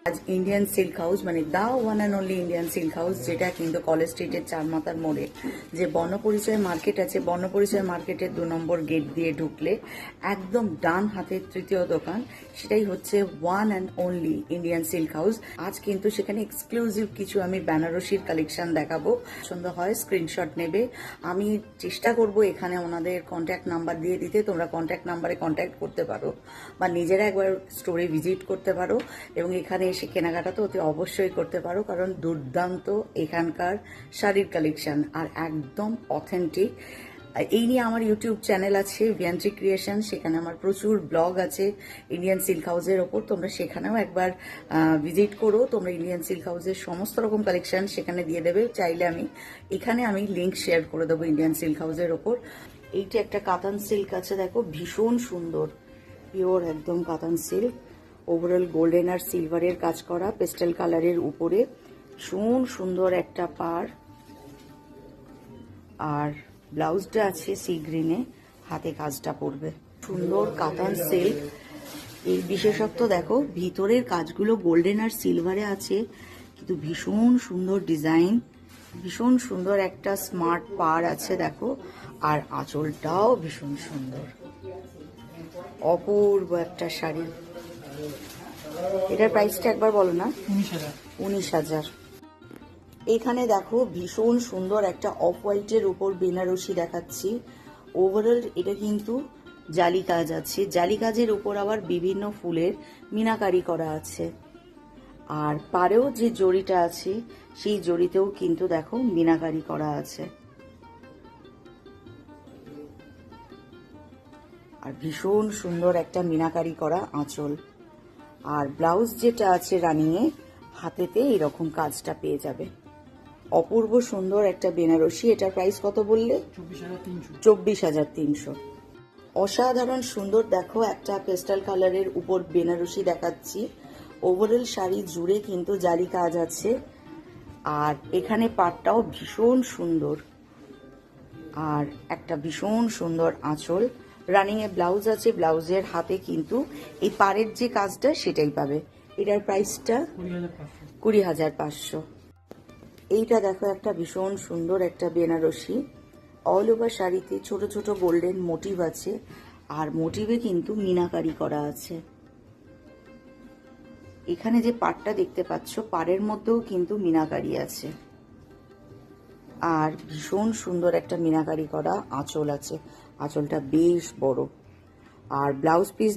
আজ Indian silk house মানে the one and only Indian silk house, যেটা কিন্তু কলেজ স্ট্রিটের চারমাথার মোড়ে যে বর্ণপরিচয় মার্কেট আছে, বর্ণপরিচয় মার্কেটের 2 নম্বর গেট দিয়ে ঢুকলে একদম ডান হাতের তৃতীয় দোকান, সেটাই হচ্ছে one and only Indian silk house. আজ কিন্তু সেখানে এক্সক্লুসিভ কিছু আমি বেনারসির কালেকশন দেখাবো। পছন্দ হয় স্ক্রিনশট নেবে। আমি চেষ্টা করব এখানে ওনাদের কন্ট্যাক্ট নাম্বার দিয়ে দিতে, তোমরা কন্ট্যাক্ট নাম্বারে কন্ট্যাক্ট করতে পারো বা নিজেরা একবার স্টোরে ভিজিট করতে পারো এবং এখানে এসে কেনাকাটা তো অতি অবশ্যই করতে পারো, কারণ দুর্দান্ত এখানকার শাড়ির কালেকশন আর একদম অথেন্টিক। এই নিয়ে আমার ইউটিউব চ্যানেল আছে ভিয়ান্ট্রি ক্রিয়েশন, সেখানে আমার প্রচুর ব্লগ আছে ইন্ডিয়ান সিল্ক হাউসের ওপর, তোমরা সেখানেও একবার ভিজিট করো। তোমরা ইন্ডিয়ান সিল্ক হাউসের সমস্ত রকম কালেকশন সেখানে দিয়ে দেবে, চাইলে আমি লিঙ্ক শেয়ার করে দেবো ইন্ডিয়ান সিল্ক হাউসের ওপর। এইটা একটা কাতান সিল্ক আছে, দেখো ভীষণ সুন্দর, পিওর একদম কাতান সিল্ক, ওভারঅল গোল্ডেন আর সিলভারের কাজ করা, পেস্টেল কালারের উপরে ভীষণ সুন্দর একটা পার, আর ব্লাউজটা আছে সি গ্রিনে, হাতে কাজটা পড়বে। সুন্দর কাতান সিল্ক, এই বিশেষত্ব দেখো ভিতরের কাজগুলো গোল্ডেন আর সিলভারে আছে, কিন্তু ভীষণ সুন্দর ডিজাইন, ভীষণ সুন্দর একটা স্মার্ট পার আছে দেখো, আর আঁচলটাও ভীষণ সুন্দর, অপূর্ব একটা শাড়ি। এটার প্রাইসটা একবার বলো না। 19,000। এখানে দেখো ভীষণ সুন্দর একটা অফ হোয়াইটের উপর বেনারসি দেখাচ্ছি। ওভারঅল এটা কিন্তু জালি কাজ আছে, জালি কাজের উপর আবার বিভিন্ন ফুলের মিনাকারি করা আছে, আর পারেও যে জড়িটা আছে সেই জড়িতেও কিন্তু দেখো মিনাকারি করা আছে, আর ভীষণ সুন্দর একটা মিনাকারি করা আঁচল। আর ব্লাউজ যেটা আছে রানিংয়ে, হাতেতে এরকম কাজটা পেয়ে যাবে। অপূর্ব সুন্দর একটা বেনারসি। এটার প্রাইস কত বললে? 24,300। অসাধারণ সুন্দর দেখো একটা পেস্টাল কালারের উপর বেনারসি দেখাচ্ছি। ওভারঅল শাড়ি জুড়ে কিন্তু জালি কাজ আছে, আর এখানে পাটটাও ভীষণ সুন্দর, আর একটা ভীষণ সুন্দর আঁচল। রানিং এ ব্লাউজ আছে, ব্লাউজের হাতে কিন্তু এই পাড়ের যে কাজটা সেটাই পাবে। এটার প্রাইসটা 20,500। এইটা দেখো একটা ভীষণ সুন্দর একটা বেনারসি, অল ওভার শাড়িতে ছোট ছোট গোল্ডেন মোটিভ আছে, আর মোটিভে কিন্তু মিনাকারি করা আছে। এখানে যে পাড়টা দেখতে পাচ্ছ, পাড়ের মধ্যেও কিন্তু মিনাকারি আছে, আর ভীষণ সুন্দর একটা মিনাকারি করা আঁচল আছে, আঁচলটা বেশ বড়। আর ব্লাউজ পিস